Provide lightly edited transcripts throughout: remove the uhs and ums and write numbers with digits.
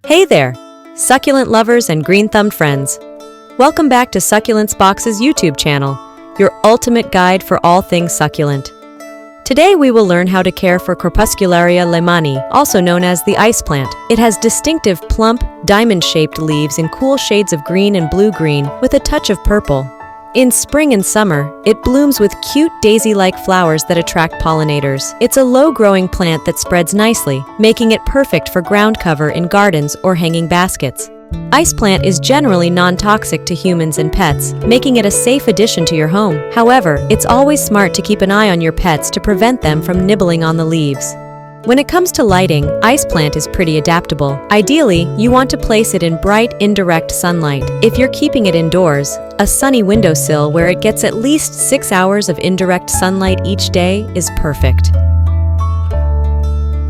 Hey there, succulent lovers and green-thumbed friends. Welcome back to Succulents Box's YouTube channel, your ultimate guide for all things succulent. Today we will learn how to care for Corpuscularia Lehmannii, also known as the ice plant. It has distinctive plump, diamond-shaped leaves in cool shades of green and blue-green with a touch of purple. In spring and summer, it blooms with cute daisy-like flowers that attract pollinators. It's a low-growing plant that spreads nicely, making it perfect for ground cover in gardens or hanging baskets. Ice plant is generally non-toxic to humans and pets, making it a safe addition to your home. However, it's always smart to keep an eye on your pets to prevent them from nibbling on the leaves. When it comes to lighting, ice plant is pretty adaptable. Ideally, you want to place it in bright, indirect sunlight. If you're keeping it indoors, a sunny windowsill where it gets at least 6 hours of indirect sunlight each day is perfect.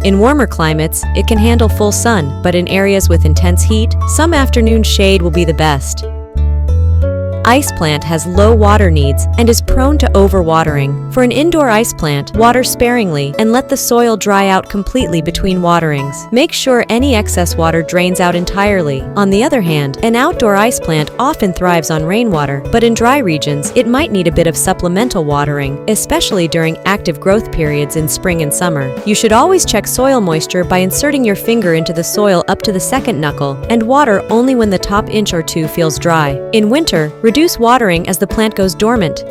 In warmer climates, it can handle full sun, but in areas with intense heat, some afternoon shade will be the best. Ice plant has low water needs and is prone to overwatering. For an indoor ice plant, water sparingly and let the soil dry out completely between waterings. Make sure any excess water drains out entirely. On the other hand, an outdoor ice plant often thrives on rainwater, but in dry regions, it might need a bit of supplemental watering, especially during active growth periods in spring and summer. You should always check soil moisture by inserting your finger into the soil up to the second knuckle, and water only when the top inch or two feels dry. In winter, reduce watering as the plant goes dormant.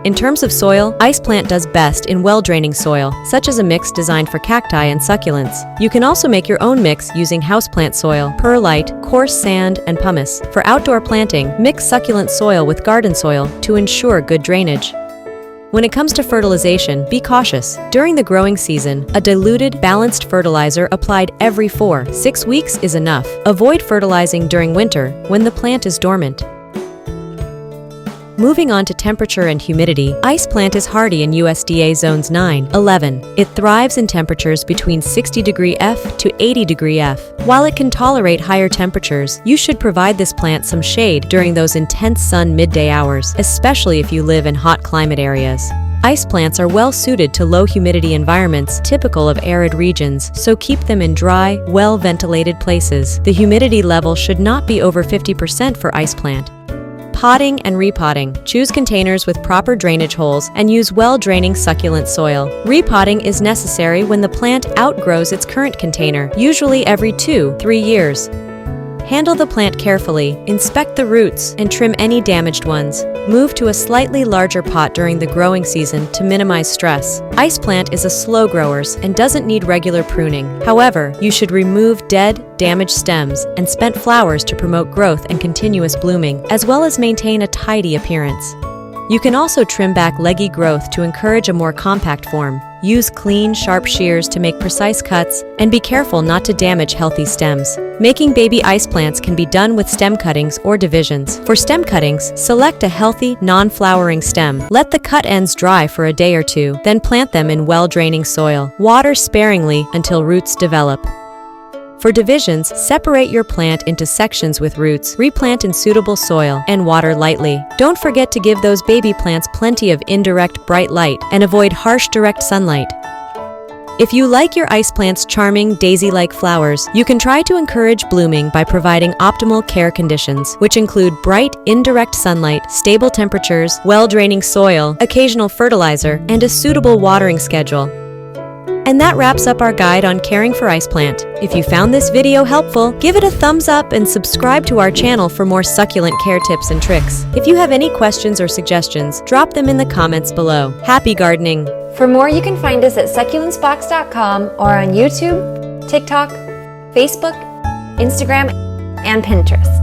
In terms of soil, ice plant does best in well-draining soil, such as a mix designed for cacti and succulents. You can also make your own mix using houseplant soil, perlite, coarse sand, and pumice. For outdoor planting, mix succulent soil with garden soil to ensure good drainage. When it comes to fertilization, be cautious. During the growing season, a diluted, balanced fertilizer applied every 4-6 weeks is enough. Avoid fertilizing during winter when the plant is dormant. Moving on to temperature and humidity, ice plant is hardy in USDA zones 9-11. It thrives in temperatures between 60° F to 80° F. While it can tolerate higher temperatures, you should provide this plant some shade during those intense sun midday hours, especially if you live in hot climate areas. Ice plants are well suited to low humidity environments typical of arid regions, so keep them in dry, well-ventilated places. The humidity level should not be over 50% for ice plant. Potting and repotting. Choose containers with proper drainage holes and use well-draining succulent soil. Repotting is necessary when the plant outgrows its current container, usually every 2-3 years. Handle the plant carefully, inspect the roots, and trim any damaged ones. Move to a slightly larger pot during the growing season to minimize stress. Ice plant is a slow grower and doesn't need regular pruning. However, you should remove dead, damaged stems and spent flowers to promote growth and continuous blooming, as well as maintain a tidy appearance. You can also trim back leggy growth to encourage a more compact form. Use clean, sharp shears to make precise cuts, and be careful not to damage healthy stems. Making baby ice plants can be done with stem cuttings or divisions. For stem cuttings, select a healthy, non-flowering stem. Let the cut ends dry for a day or two, then plant them in well-draining soil. Water sparingly until roots develop. For divisions, separate your plant into sections with roots, replant in suitable soil, and water lightly. Don't forget to give those baby plants plenty of indirect bright light and avoid harsh direct sunlight. If you like your ice plant's charming daisy-like flowers, you can try to encourage blooming by providing optimal care conditions, which include bright, indirect sunlight, stable temperatures, well-draining soil, occasional fertilizer, and a suitable watering schedule. And that wraps up our guide on caring for ice plant. If you found this video helpful, give it a thumbs up and subscribe to our channel for more succulent care tips and tricks. If you have any questions or suggestions, drop them in the comments below. Happy gardening! For more, you can find us at succulentsbox.com or on YouTube, TikTok, Facebook, Instagram, and Pinterest.